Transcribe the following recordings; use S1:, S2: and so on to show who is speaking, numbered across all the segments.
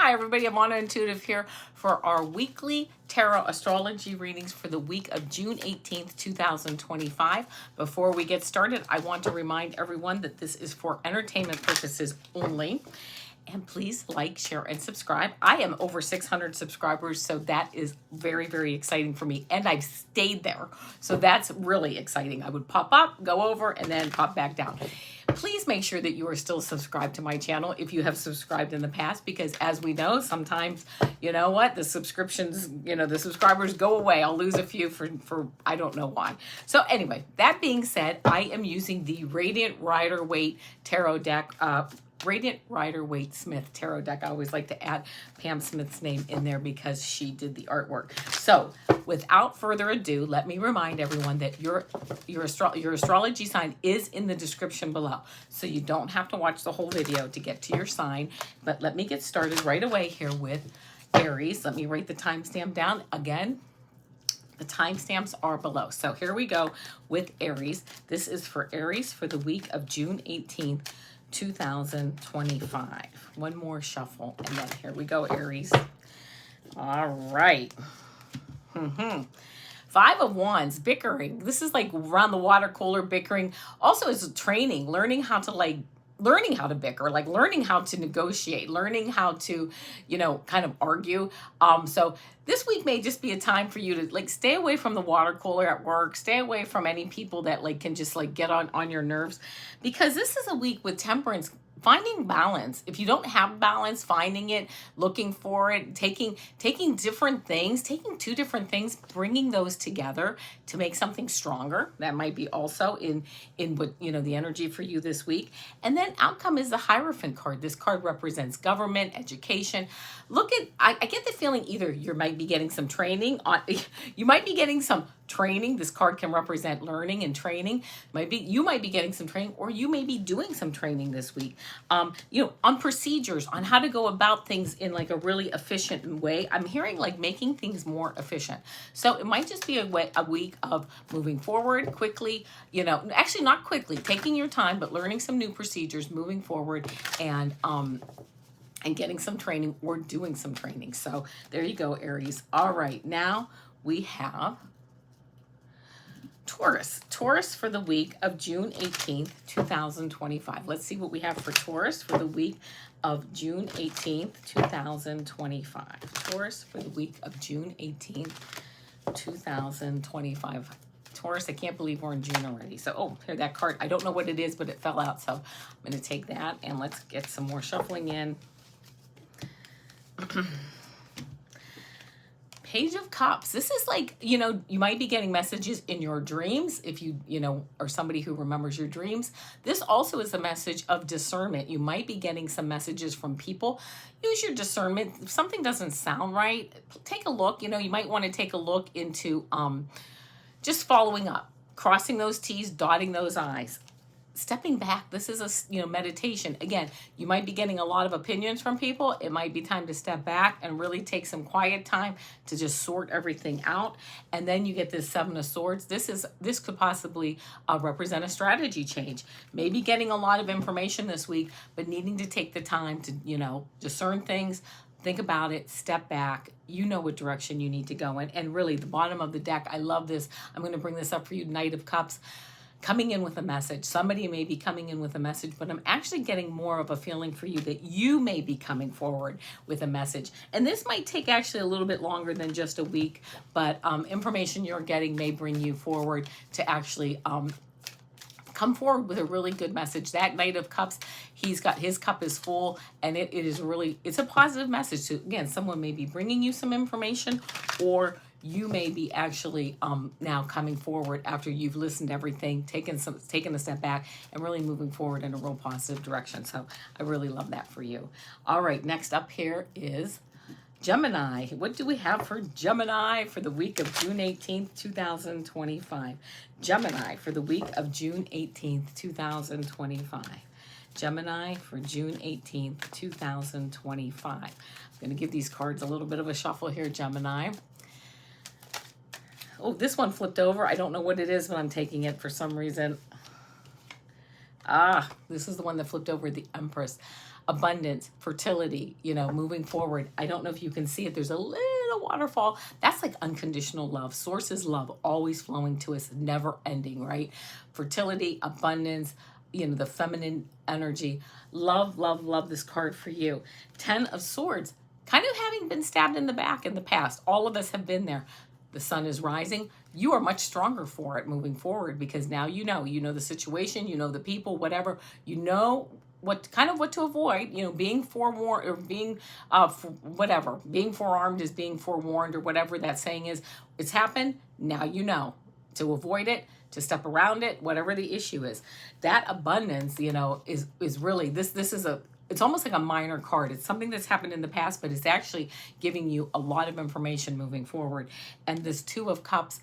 S1: Hi everybody, Avana Intuitive here for our weekly tarot astrology readings for the week of June 18th, 2025. Before we get started, I want to remind everyone that this is for entertainment purposes only. And please like, share, and subscribe. I am over 600 subscribers, so that is very, very exciting for me. And I've stayed there, so that's really exciting. I would pop up, go over, and then pop back down. Please make sure that you are still subscribed to my channel if you have subscribed in the past, because as we know, sometimes, you know what, the subscriptions, the subscribers go away. I'll lose a few for I don't know why. So anyway, that being said, I am using the Radiant Rider Waite Tarot deck, Radiant Rider Waite Smith Tarot deck. I always like to add Pam Smith's name in there because she did the artwork. So without further ado, let me remind everyone that your astrology sign is in the description below. So you don't have to watch the whole video to get to your sign. But let me get started right away here with Aries. Let me write the timestamp down again. The timestamps are below. So here we go with Aries. This is for Aries for the week of June 18th. 2025. One more shuffle, and then here we go, Aries. All right. Five of Wands, bickering. This is like around the water cooler bickering. Also, it's training, learning how to bicker, like learning how to negotiate, learning how to, kind of argue. So this week may just be a time for you to stay away from the water cooler at work, stay away from any people that can just get on your nerves, because this is a week with temperance. Finding balance. If you don't have balance, finding it, looking for it, taking different things, taking two different things, bringing those together to make something stronger. That might be also in what, the energy for you this week. And then outcome is the Hierophant card. This card represents government, education. I get the feeling either you might be getting some training you might be getting some training. This card can represent learning and training. You might be getting some training, or you may be doing some training this week. On procedures, on how to go about things in a really efficient way. I'm hearing making things more efficient. So it might just be a week of moving forward quickly, actually not quickly, taking your time, but learning some new procedures, moving forward, and getting some training or doing some training. So there you go, Aries. All right, now we have Taurus for the week of June 18th, 2025. Let's see what we have for Taurus for the week of June 18th, 2025. Taurus for the week of June 18th, 2025. Taurus, I can't believe we're in June already. So, here, that card. I don't know what it is, but it fell out. So, I'm going to take that and let's get some more shuffling in. Page of Cups. This is you might be getting messages in your dreams if you are somebody who remembers your dreams. This also is a message of discernment. You might be getting some messages from people. Use your discernment. If something doesn't sound right, take a look. You might want to take a look into just following up, crossing those T's, dotting those I's. Stepping back, this is a meditation. Again, you might be getting a lot of opinions from people. It might be time to step back and really take some quiet time to just sort everything out. And then you get this Seven of Swords. This could possibly represent a strategy change. Maybe getting a lot of information this week, but needing to take the time to discern things. Think about it, step back, you know what direction you need to go in. And really, the bottom of the deck, I love this. I'm going to bring this up for you, Knight of Cups. Coming in with a message. Somebody may be coming in with a message, but I'm actually getting more of a feeling for you that you may be coming forward with a message. And this might take actually a little bit longer than just a week, but information you're getting may bring you forward to actually come forward with a really good message. That Knight of Cups, his cup is full, and it's a positive message. So again, someone may be bringing you some information, or you may be actually now coming forward after you've listened to everything, taken a step back, and really moving forward in a real positive direction. So I really love that for you. All right, next up here is Gemini. What do we have for Gemini for the week of June 18th, 2025? Gemini for the week of June 18th, 2025. Gemini for June 18th, 2025. I'm going to give these cards a little bit of a shuffle here, Gemini. Oh, this one flipped over. I don't know what it is, but I'm taking it for some reason. This is the one that flipped over, the Empress. abundance, fertility, you know, moving forward. I don't know if you can see it. There's a little waterfall. That's like unconditional love. Source is love, always flowing to us, never ending, right? Fertility, abundance, you know, the feminine energy. Love, love, love this card for you. 10 of Swords, kind of having been stabbed in the back in the past. All of us have been there. The sun is rising. You are much stronger for it moving forward, because now you know the situation, you know the people, whatever, you know what to avoid, you know, being forewarned, or being whatever, being forearmed is being forewarned, or whatever that saying is. It's happened. Now you know to avoid it, to step around it, whatever the issue is. That abundance, you know, is really this is it's almost like a minor card. It's something that's happened in the past, but it's actually giving you a lot of information moving forward. And this Two of Cups,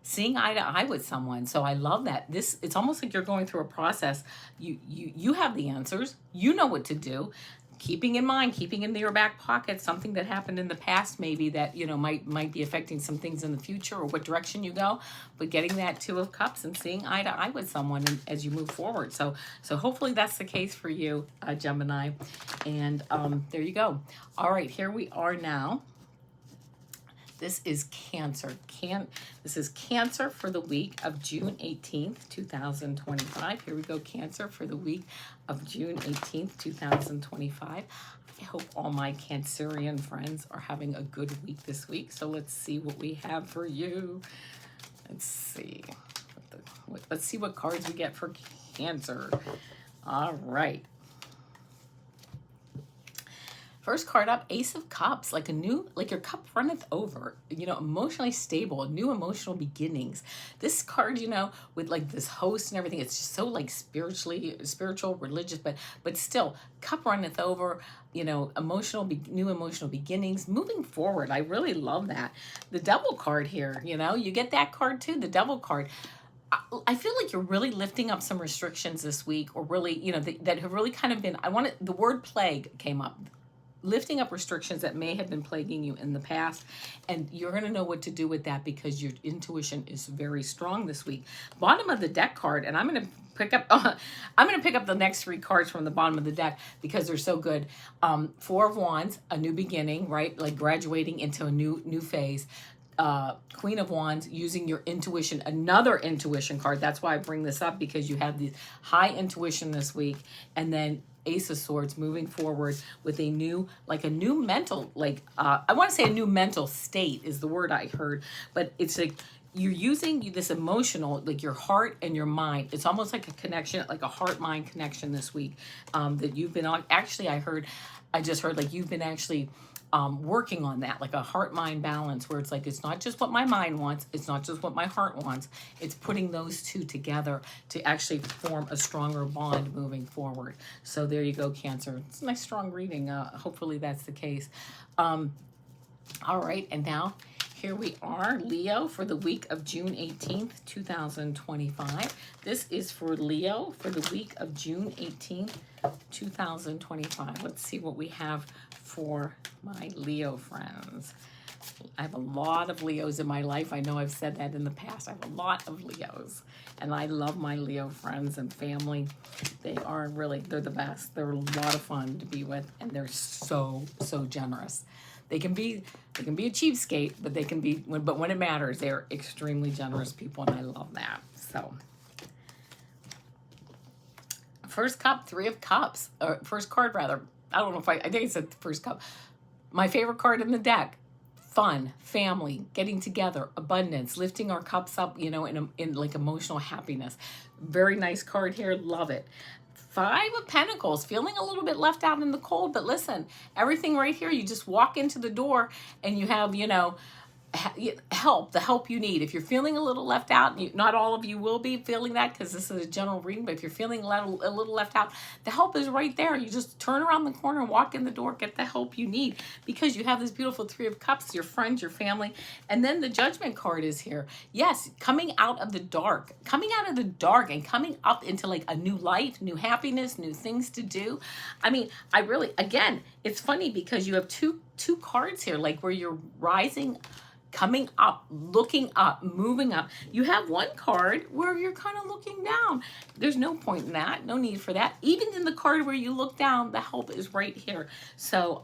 S1: seeing eye to eye with someone. So I love that. It's almost like you're going through a process. You have the answers. You know what to do. Keeping in mind, keeping in your back pocket something that happened in the past, maybe that, you know, might be affecting some things in the future, or what direction you go. But getting that Two of Cups and seeing eye to eye with someone as you move forward. So hopefully that's the case for you, Gemini. And there you go. All right, here we are now. This is Cancer. This is Cancer for the week of June 18th, 2025. Here we go, Cancer for the week of June 18th, 2025. I hope all my Cancerian friends are having a good week this week. So let's see what we have for you. Let's see. Let's see what cards we get for Cancer. All right. First card up, Ace of Cups, like your cup runneth over, you know, emotionally stable, new emotional beginnings. This card, you know, with like this host and everything, it's just so like spiritual, religious, but still, cup runneth over, you know, new emotional beginnings, moving forward. I really love that. The Devil card here, you know, you get that card too, the Devil card. I feel like you're really lifting up some restrictions this week, or really, you know, that have really kind of been, the word plague came up. Lifting up restrictions that may have been plaguing you in the past, and you're going to know what to do with that, because your intuition is very strong this week. Bottom of the deck card, and I'm going to pick up the next three cards from the bottom of the deck because they're so good. Four of Wands, a new beginning, right? Like graduating into a new phase. Queen of Wands, using your intuition, another intuition card. That's why I bring this up, because you have the high intuition this week. And then Ace of Swords, moving forward with a new mental, I want to say a new mental state is the word I heard, but it's like you're using this emotional, like your heart and your mind. It's almost like a connection, like a heart-mind connection this week, that you've been on. Actually, I just heard like you've been actually working on that, like a heart-mind balance, where it's like, it's not just what my mind wants, it's not just what my heart wants, it's putting those two together to actually form a stronger bond moving forward. So there you go, Cancer. It's a nice strong reading. Hopefully that's the case. All right, and now here we are, Leo, for the week of June 18th, 2025. This is for Leo for the week of June 18th, 2025. Let's see what we have for my Leo friends. I have a lot of Leos in my life. I know I've said that in the past. I have a lot of Leos, and I love my Leo friends and family. They're the best. They're a lot of fun to be with, and they're so generous. They can be a cheapskate, but when it matters, they're extremely generous people, and I love that. So, first cup, Three of Cups, or first card rather. I don't know if I think it's the first cup. My favorite card in the deck. Fun, family, getting together, abundance, lifting our cups up, you know, in like emotional happiness. Very nice card here. Love it. Five of Pentacles, feeling a little bit left out in the cold, but listen, everything right here, you just walk into the door and you have, you know, the help you need. If you're feeling a little left out, not all of you will be feeling that because this is a general reading, but if you're feeling a little left out, the help is right there. You just turn around the corner, walk in the door, get the help you need, because you have this beautiful Three of Cups, your friends, your family. And then the Judgment card is here. Yes, coming out of the dark and coming up into like a new life, new happiness, new things to do. I mean, again, it's funny because you have two cards here, like where you're rising coming up, looking up, moving up. You have one card where you're kind of looking down. There's no point in that, no need for that. Even in the card where you look down, the help is right here. So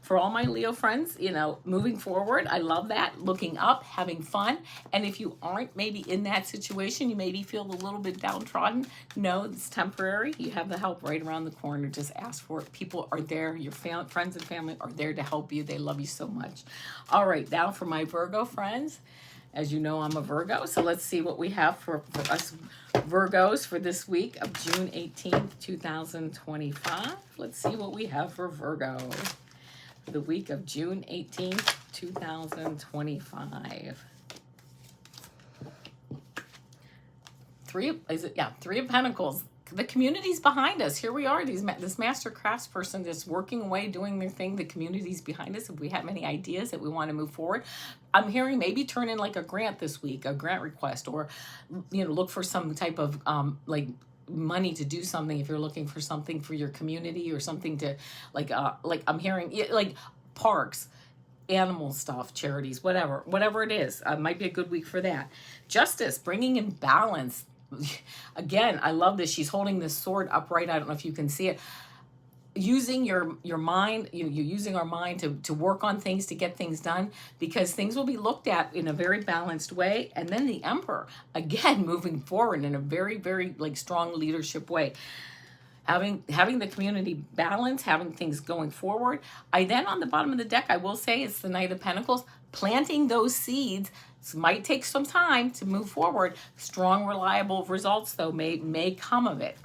S1: for all my Leo friends, you know, moving forward, I love that. Looking up, having fun. And if you aren't maybe in that situation, you maybe feel a little bit downtrodden, no, it's temporary. You have the help right around the corner. Just ask for it. People are there. Your friends and family are there to help you. They love you so much. All right, now for my Virgo friends. As you know, I'm a Virgo, so let's see what we have for us Virgos for this week of June 18th, 2025. Let's see what we have for Virgo for the week of June 18th, 2025. Three of Pentacles. The community's behind us. Here we are. This master crafts person just working away, doing their thing. The community's behind us. If we have any ideas that we want to move forward, I'm hearing maybe turn in like a grant this week, a grant request, or, you know, look for some type of like money to do something. If you're looking for something for your community or something to like I'm hearing like parks, animal stuff, charities, whatever it is. Might be a good week for that. Justice, bringing in balance. Again, I love this. She's holding this sword upright. I don't know if you can see it. Using your mind, you're using our mind to work on things, to get things done, because things will be looked at in a very balanced way. And then the Emperor, again, moving forward in a very, very like strong leadership way. Having the community balance, having things going forward. I then on the bottom of the deck, I will say it's the Knight of Pentacles, planting those seeds. This might take some time to move forward. Strong, reliable results, though, may come of it.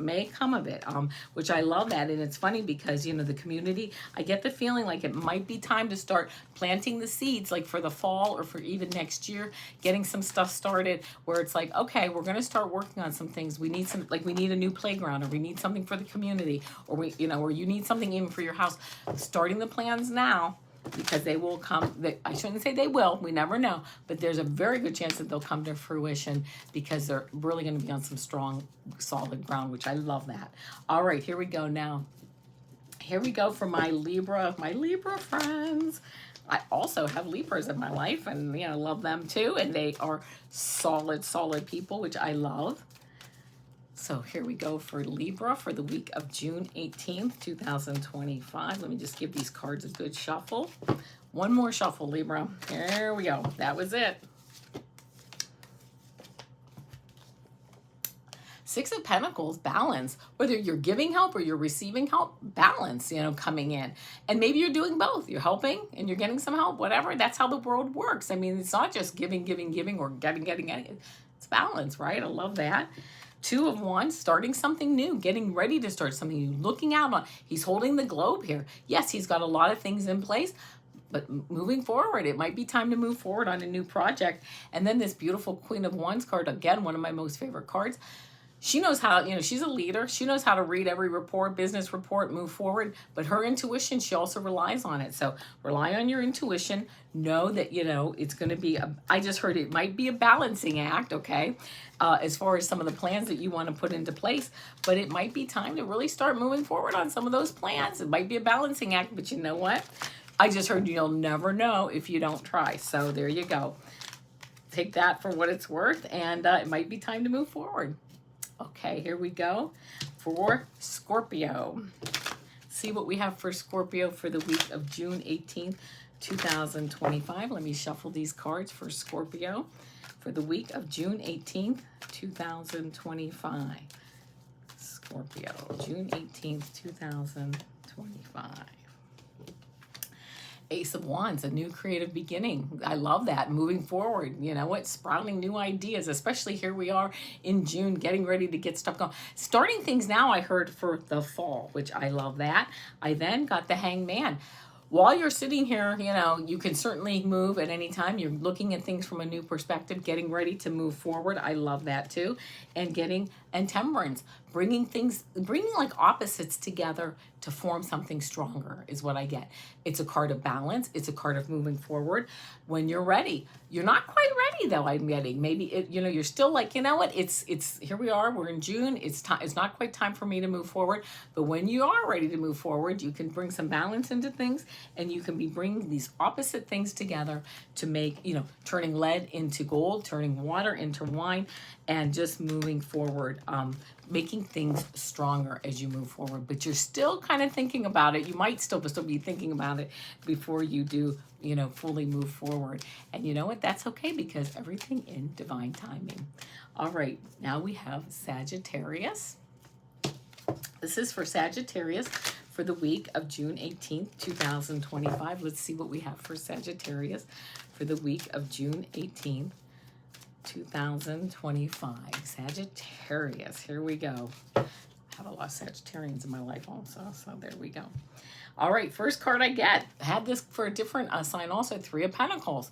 S1: Which I love that. And it's funny because, you know, the community, I get the feeling like it might be time to start planting the seeds, like for the fall or for even next year, getting some stuff started where it's like, okay, we're going to start working on some things. We need we need a new playground, or we need something for the community, or or you need something even for your house. Starting the plans now, because they will come. I shouldn't say they will, we never know, but there's a very good chance that they'll come to fruition because they're really going to be on some strong, solid ground, which I love that. All right, here we go now. Here we go for my Libra friends. I also have Libras in my life, and you know, love them too, and they are solid people, which I love. So here we go for Libra for the week of June 18th, 2025. Let me just give these cards a good shuffle. One more shuffle, Libra. Here we go. That was it. Six of Pentacles, balance. Whether you're giving help or you're receiving help, balance, you know, coming in. And maybe you're doing both. You're helping and you're getting some help, whatever. That's how the world works. I mean, it's not just giving, or getting. It's balance, right? I love that. Two of Wands, starting something new, getting ready to start something new, looking out on. He's holding the globe here. Yes, he's got a lot of things in place, but moving forward, it might be time to move forward on a new project. And then this beautiful Queen of Wands card, again, one of my most favorite cards. She knows how, you know, she's a leader. She knows how to read every report, business report, move forward. But her intuition, she also relies on it. So rely on your intuition. Know that, you know, it's going to be, I just heard it might be a balancing act, okay, as far as some of the plans that you want to put into place. But it might be time to really start moving forward on some of those plans. It might be a balancing act, but you know what? I just heard you'll never know if you don't try. So there you go. Take that for what it's worth, and it might be time to move forward. Okay, here we go for Scorpio. See what we have for Scorpio for the week of June 18th, 2025. Let me shuffle these cards for Scorpio for the week of June 18th, 2025. Scorpio, June 18th, 2025. Ace of Wands, a new creative beginning. I love that. Moving forward, you know what? Sprouting new ideas, especially here we are in June, getting ready to get stuff going. Starting things now, I heard, for the fall, which I love that. I then got the Hanged Man. While you're sitting here, you know, you can certainly move at any time. You're looking at things from a new perspective, getting ready to move forward. I love that too. And getting and Temperance, bringing like opposites together to form something stronger is what I get. It's a card of balance. It's a card of moving forward when you're ready. You're not quite ready though, I'm getting. Maybe you're still like, you know what? It's here we are. We're in June. It's not quite time for me to move forward. But when you are ready to move forward, you can bring some balance into things, and you can be bringing these opposite things together to make, turning lead into gold, turning water into wine, and just moving forward, making things stronger as you move forward. But you're still kind of thinking about it. You might still be thinking about it before you do, fully move forward. And you know what? That's okay, because everything in divine timing. All right, now we have Sagittarius. This is for Sagittarius for the week of June 18th, 2025. Let's see what we have for Sagittarius for the week of June 18th, 2025. Sagittarius, here we go. I have a lot of Sagittarians in my life also, so there we go. All right, first card I get. I had this for a different sign also, Three of Pentacles.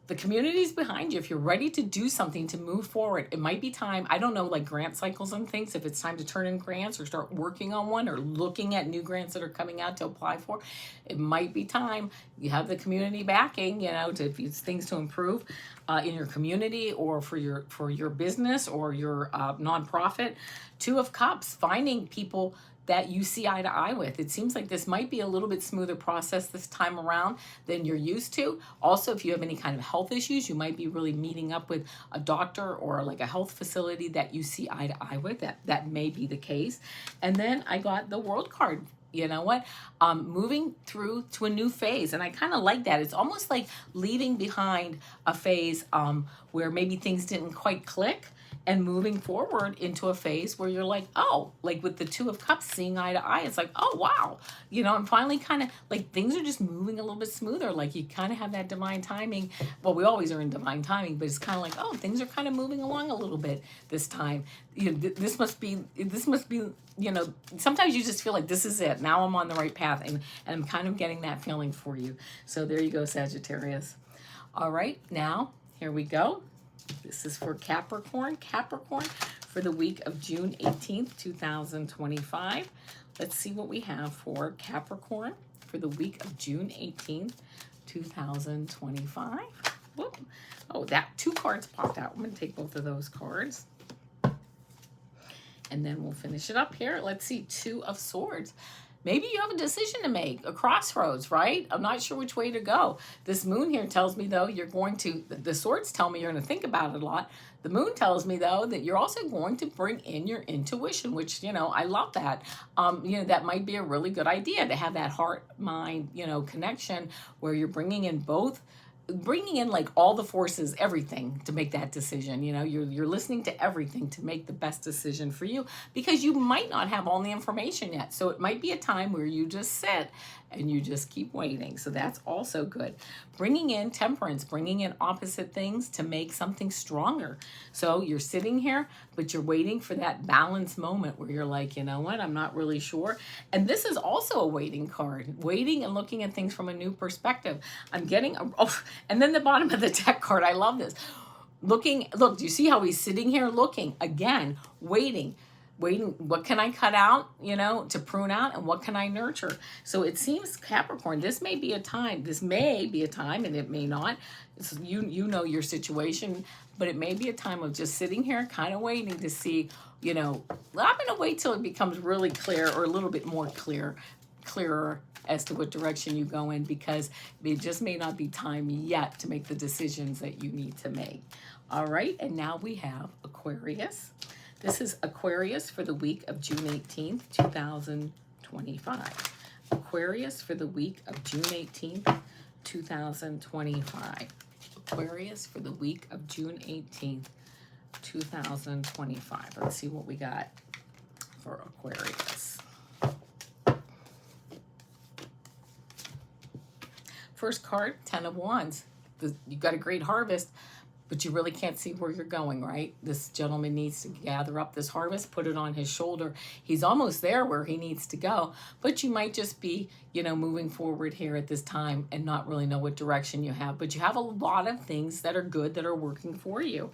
S1: The community's behind you. If you're ready to do something to move forward, it might be time, I don't know, like grant cycles and things, if it's time to turn in grants or start working on one or looking at new grants that are coming out to apply for, it might be time. You have the community backing, to things to improve in your community or for your business or your nonprofit. Two of Cups, finding people that you see eye to eye with. It seems like this might be a little bit smoother process this time around than you're used to. Also, if you have any kind of health issues, you might be really meeting up with a doctor or like a health facility that you see eye to eye with. That may be the case. And then I got the World card. You know what? Moving through to a new phase. And I kind of like that. It's almost like leaving behind a phase where maybe things didn't quite click, and moving forward into a phase where you're like, oh, like with the Two of Cups, seeing eye to eye, it's like, oh, wow. I'm finally kind of like things are just moving a little bit smoother. Like you kind of have that divine timing. Well, we always are in divine timing, but it's kind of like, oh, things are kind of moving along a little bit this time. This must be, sometimes you just feel like this is it. Now I'm on the right path, and I'm kind of getting that feeling for you. So there you go, Sagittarius. All right, now here we go. This is for Capricorn. Capricorn for the week of June 18th, 2025. Let's see what we have for Capricorn for the week of June 18th, 2025. Whoop. Oh, that 2 cards popped out. I'm going to take both of those cards. And then we'll finish it up here. Let's see, 2 of Swords. Maybe you have a decision to make, a crossroads, right? I'm not sure which way to go. This moon here tells me, though, the swords tell me you're going to think about it a lot. The moon tells me, though, that you're also going to bring in your intuition, which, I love that. That might be a really good idea to have that heart-mind, connection where you're bringing in like all the forces, everything to make that decision. You're listening to everything to make the best decision for you, because you might not have all the information yet. So it might be a time where you just sit and you just keep waiting. So that's also good. Bringing in Temperance, bringing in opposite things to make something stronger. So you're sitting here, but you're waiting for that balance moment where you're like, you know what, I'm not really sure. And this is also a waiting card, waiting and looking at things from a new perspective. I'm getting, and then the bottom of the deck card, I love this. Look, do you see how he's sitting here looking? Again, waiting, what can I cut out, to prune out, and what can I nurture? So it seems, Capricorn, this may be a time, and it may not. It's, you know your situation, but it may be a time of just sitting here kind of waiting to see, I'm going to wait till it becomes really clear, or a little bit more clearer as to what direction you go in, because it just may not be time yet to make the decisions that you need to make. All right, and now we have Aquarius. This is Aquarius for the week of June 18th, 2025. Aquarius for the week of June 18th, 2025. Aquarius for the week of June 18th, 2025. Let's see what we got for Aquarius. First card, 10 of Wands. You got a great harvest, but you really can't see where you're going, right? This gentleman needs to gather up this harvest, put it on his shoulder. He's almost there where he needs to go, but you might just be, you know, moving forward here at this time and not really know what direction you have. But you have a lot of things that are good that are working for you.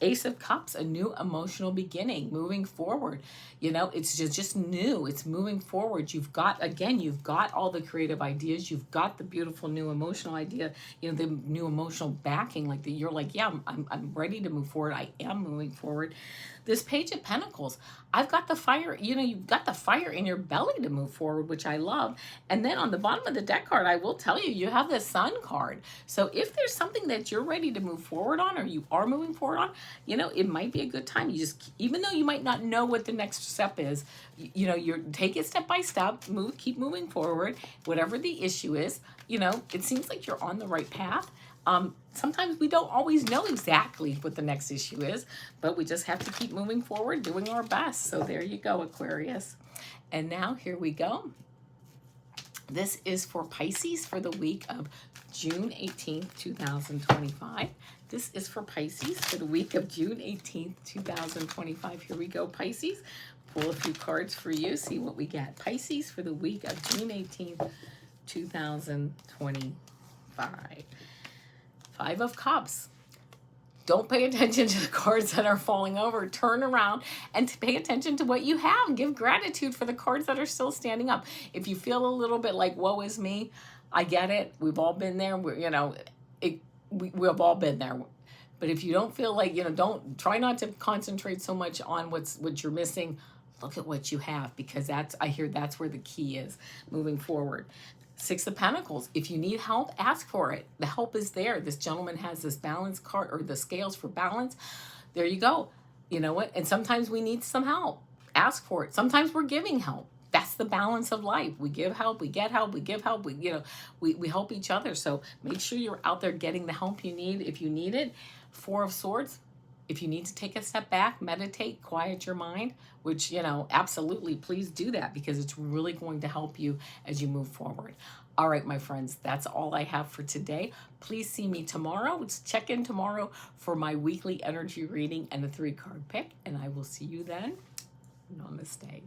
S1: Ace of Cups, a new emotional beginning, moving forward. You know, it's just new. It's moving forward. You've got, again, you've got all the creative ideas. You've got the beautiful new emotional idea, you know, the new emotional backing, like that. You're like, yeah, I'm ready to move forward. I am moving forward. This Page of Pentacles, I've got the fire, you know, you've got the fire in your belly to move forward, which I love. And then on the bottom of the deck card, I will tell you, you have the Sun card. So if there's something that you're ready to move forward on, or you are moving forward on, you know, it might be a good time. You just, even though you might not know what the next step is, you know, you're take it step by step, keep moving forward, whatever the issue is. You know, it seems like you're on the right path. Sometimes we don't always know exactly what the next issue is, but we just have to keep moving forward, doing our best. So there you go, Aquarius. And now here we go. This is for Pisces for the week of June 18th, 2025. This is for Pisces for the week of June 18th, 2025. Here we go, Pisces. Pull a few cards for you, see what we get. Pisces for the week of June 18th, 2025. Five of Cups. Don't pay attention to the cards that are falling over. Turn around and pay attention to what you have. Give gratitude for the cards that are still standing up. If you feel a little bit like, woe is me, I get it. We've all been there. You know, we've all been there. But if you don't feel like, you know, try not to concentrate so much on what you're missing. Look at what you have, because I hear that's where the key is moving forward. Six of Pentacles. If you need help, ask for it. The help is there. This gentleman has this balance card, or the scales for balance. There you go. You know what? And sometimes we need some help. Ask for it. Sometimes we're giving help. That's the balance of life. We give help, we get help, we give help, we help each other. So make sure you're out there getting the help you need if you need it. Four of Swords. If you need to take a step back, meditate, quiet your mind, which, you know, absolutely, please do that, because it's really going to help you as you move forward. All right, my friends, that's all I have for today. Please see me tomorrow. Let's check in tomorrow for my weekly energy reading and a 3-card pick, and I will see you then. Namaste.